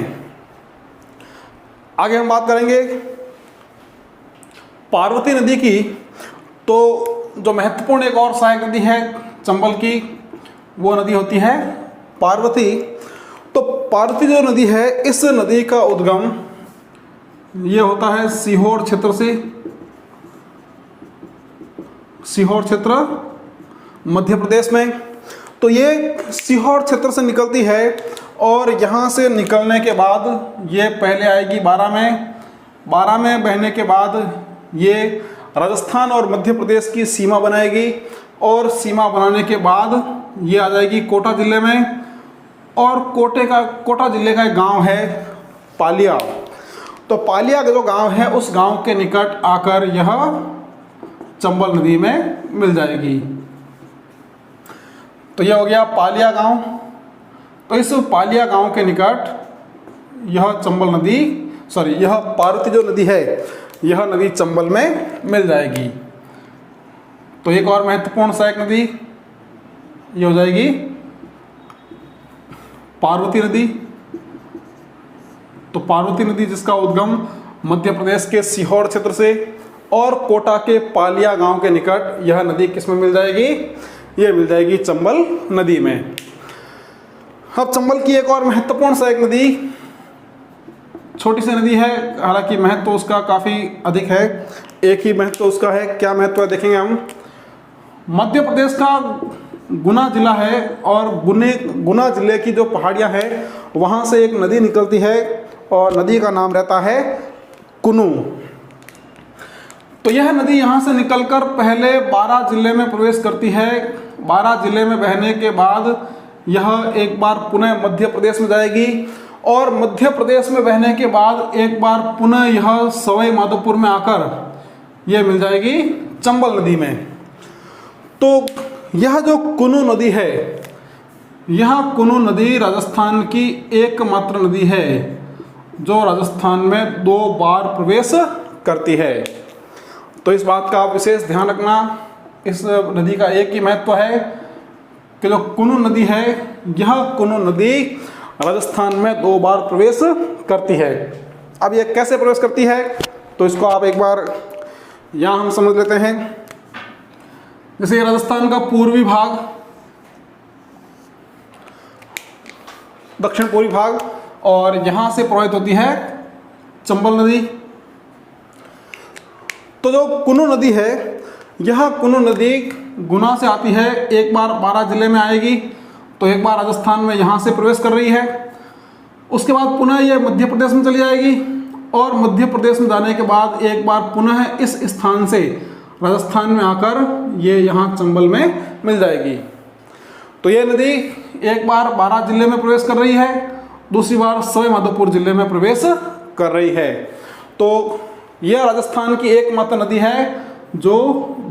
आगे हम बात करेंगे पार्वती नदी की। तो जो महत्वपूर्ण एक और सहायक नदी है चंबल की, वो नदी होती है पार्वती। तो पार्वती जो नदी है, इस नदी का उद्गम ये होता है सीहोर क्षेत्र से। सीहोर क्षेत्र मध्य प्रदेश में। तो ये सीहोर क्षेत्र से निकलती है, और यहाँ से निकलने के बाद ये पहले आएगी 12 में। 12 में बहने के बाद ये राजस्थान और मध्य प्रदेश की सीमा बनाएगी, और सीमा बनाने के बाद ये आ जाएगी कोटा जिले में। और कोटा जिले का एक गांव है पालिया। तो पालिया का जो गांव है, उस गांव के निकट आकर यह चंबल नदी में मिल जाएगी। तो यह हो गया पालिया गांव। तो इस पालिया गांव के निकट यह चंबल नदी, यह पार्वती जो नदी है, यह नदी चंबल में मिल जाएगी। तो एक और महत्वपूर्ण सहायक नदी ये हो जाएगी पार्वती नदी। तो पार्वती नदी जिसका उद्गम मध्य प्रदेश के सीहोर क्षेत्र से और कोटा के पालिया गांव के निकट, यह नदी किस में मिल जाएगी? यह मिल जाएगी चंबल नदी में। अब चंबल की एक और महत्वपूर्ण सहायक नदी, छोटी सी नदी है, हालांकि महत्व उसका काफ़ी अधिक है। एक ही महत्व उसका है। क्या महत्व है देखेंगे हम। मध्य प्रदेश का गुना जिला है, और गुना जिले की जो पहाड़ियाँ हैं, वहाँ से एक नदी निकलती है, और नदी का नाम रहता है कुनू। तो यह नदी यहाँ से निकलकर पहले 12 जिले में प्रवेश करती है। 12 जिले में बहने के बाद यह एक बार पुनः मध्य प्रदेश में जाएगी, और मध्य प्रदेश में बहने के बाद एक बार पुनः यह सवाई माधोपुर में आकर यह मिल जाएगी चंबल नदी में। तो यह जो कुनू नदी है, यह कुनू नदी राजस्थान की एकमात्र नदी है जो राजस्थान में 2 बार प्रवेश करती है। तो इस बात का आप विशेष ध्यान रखना। इस नदी का एक ही महत्व है कि जो कुनू नदी है, यह कुनू नदी राजस्थान में 2 बार प्रवेश करती है। अब यह कैसे प्रवेश करती है, तो इसको आप एक बार यहाँ हम समझ लेते हैं। जैसे राजस्थान का पूर्वी भाग, दक्षिण पूर्वी भाग, और यहाँ से प्रवाहित होती है चंबल नदी। तो जो कुनू नदी है, यह कुनू नदी गुना से आती है, एक बार बारां जिले में आएगी, तो एक बार राजस्थान में यहाँ से प्रवेश कर रही है, उसके बाद पुनः ये मध्य प्रदेश में चली जाएगी, और मध्य प्रदेश में जाने के बाद एक बार पुनः इस स्थान से राजस्थान में आकर ये यहाँ चंबल में मिल जाएगी। तो ये नदी एक बार बारां जिले में प्रवेश कर रही है, दूसरी बार सवाई माधोपुर जिले में प्रवेश कर रही है। तो यह राजस्थान की एकमात्र नदी है जो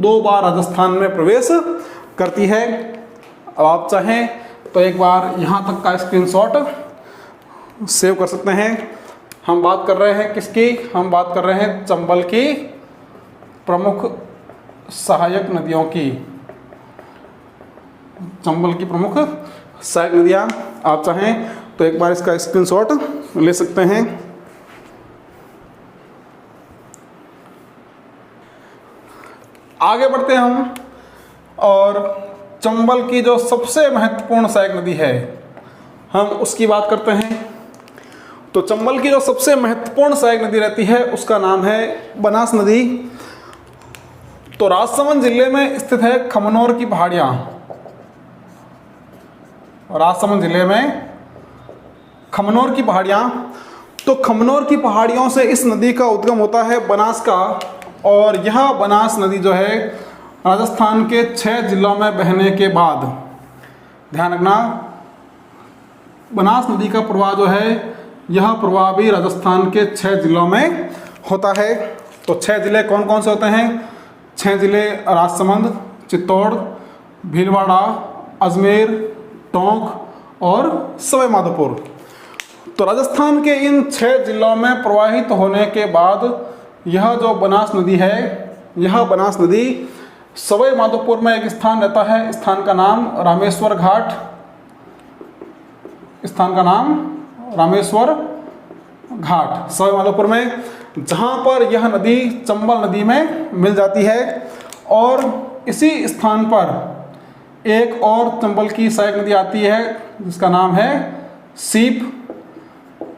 2 बार राजस्थान में प्रवेश करती है। अब आप चाहें तो एक बार यहाँ तक का स्क्रीनशॉट सेव कर सकते हैं। हम बात कर रहे हैं किसकी? हम बात कर रहे हैं चंबल की प्रमुख सहायक नदियों की। चंबल की प्रमुख सहायक नदियाँ, आप चाहें तो एक बार इसका स्क्रीनशॉट ले सकते हैं। आगे बढ़ते हैं हम, और चंबल की जो सबसे महत्वपूर्ण सहायक नदी है हम उसकी बात करते हैं। तो चंबल की जो सबसे महत्वपूर्ण सहायक नदी रहती है उसका नाम है बनास नदी। तो राजसमंद जिले में स्थित है खमनोर की पहाड़ियाँ। राजसमंद जिले में खमनोर की पहाड़ियाँ, तो खमनोर की पहाड़ियों से इस नदी का उद्गम होता है बनास का, और यह बनास नदी जो है राजस्थान के 6 जिलों में बहने के बाद, ध्यान रखना, बनास नदी का प्रवाह जो है यह प्रवाह भी राजस्थान के 6 जिलों में होता है। तो 6 जिले कौन कौन से होते हैं? 6 जिले राजसमंद, चित्तौड़, भीलवाड़ा, अजमेर, टोंक और सवाई माधोपुर। तो राजस्थान के इन 6 जिलों में प्रवाहित होने के बाद यह जो बनास नदी है, यह बनास नदी सवाई माधोपुर में एक स्थान रहता है, स्थान का नाम रामेश्वर घाट, स्थान का नाम रामेश्वर घाट सवाई माधोपुर में, जहाँ पर यह नदी चंबल नदी में मिल जाती है। और इसी स्थान पर एक और चंबल की सहायक नदी आती है जिसका नाम है सीप।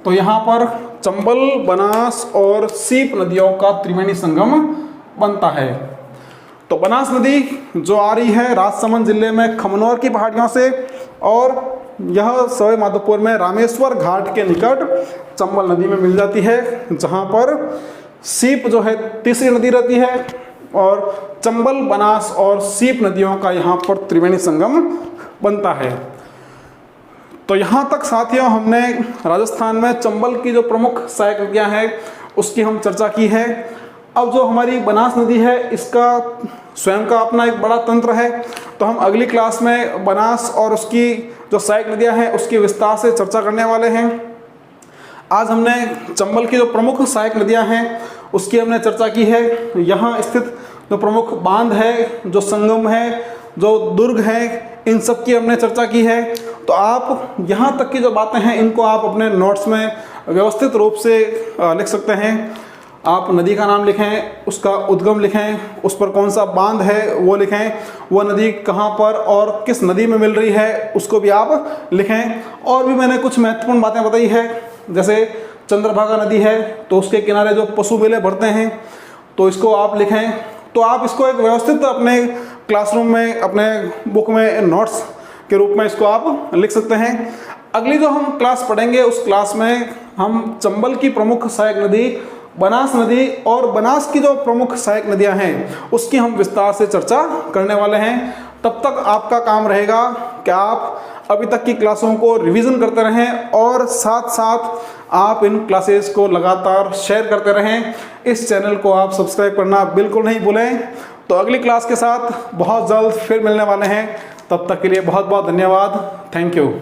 तो यहाँ पर चंबल, बनास और सीप नदियों का त्रिवेणी संगम बनता है। तो बनास नदी जो आ रही है राजसमंद जिले में खमनोर की पहाड़ियों से, और यह सवाई माधोपुर में रामेश्वर घाट के निकट चंबल नदी में मिल जाती है, जहाँ पर सीप जो है तीसरी नदी रहती है, और चंबल, बनास और सीप नदियों का यहाँ पर त्रिवेणी संगम बनता है। तो यहाँ तक साथियों हमने राजस्थान में चंबल की जो प्रमुख सहायक नदियाँ हैं उसकी हम चर्चा की है। अब जो हमारी बनास नदी है इसका स्वयं का अपना एक बड़ा तंत्र है, तो हम अगली क्लास में बनास और उसकी जो सहायक नदियाँ हैं उसकी विस्तार से चर्चा करने वाले हैं। आज हमने चंबल की जो प्रमुख सहायक नदियाँ हैं उसकी हमने चर्चा की है। यहाँ स्थित जो प्रमुख बांध है, जो संगम है, जो दुर्ग है, इन सब की हमने चर्चा की है। तो आप यहाँ तक की जो बातें हैं इनको आप अपने नोट्स में व्यवस्थित रूप से लिख सकते हैं। आप नदी का नाम लिखें, उसका उद्गम लिखें, उस पर कौन सा बांध है वो लिखें, वह नदी कहाँ पर और किस नदी में मिल रही है उसको भी आप लिखें। और भी मैंने कुछ महत्वपूर्ण बातें बताई है, जैसे चंद्रभागा नदी है तो उसके किनारे जो पशु मेले भरते हैं तो इसको आप लिखें। तो आप इसको एक व्यवस्थित अपने क्लासरूम में, अपने बुक में नोट्स के रूप में इसको आप लिख सकते हैं। अगली जो हम क्लास पढ़ेंगे उस क्लास में हम चंबल की प्रमुख सहायक नदी बनास नदी और बनास की जो प्रमुख सहायक नदियां हैं उसकी हम विस्तार से चर्चा करने वाले हैं। तब तक आपका काम रहेगा कि आप अभी तक की क्लासों को रिवीजन करते रहें और साथ साथ आप इन क्लासेस को लगातार शेयर करते रहें। इस चैनल को आप सब्सक्राइब करना बिल्कुल नहीं भूलें। तो अगली क्लास के साथ बहुत जल्द फिर मिलने वाले हैं। तब तक के लिए बहुत बहुत धन्यवाद। Thank you.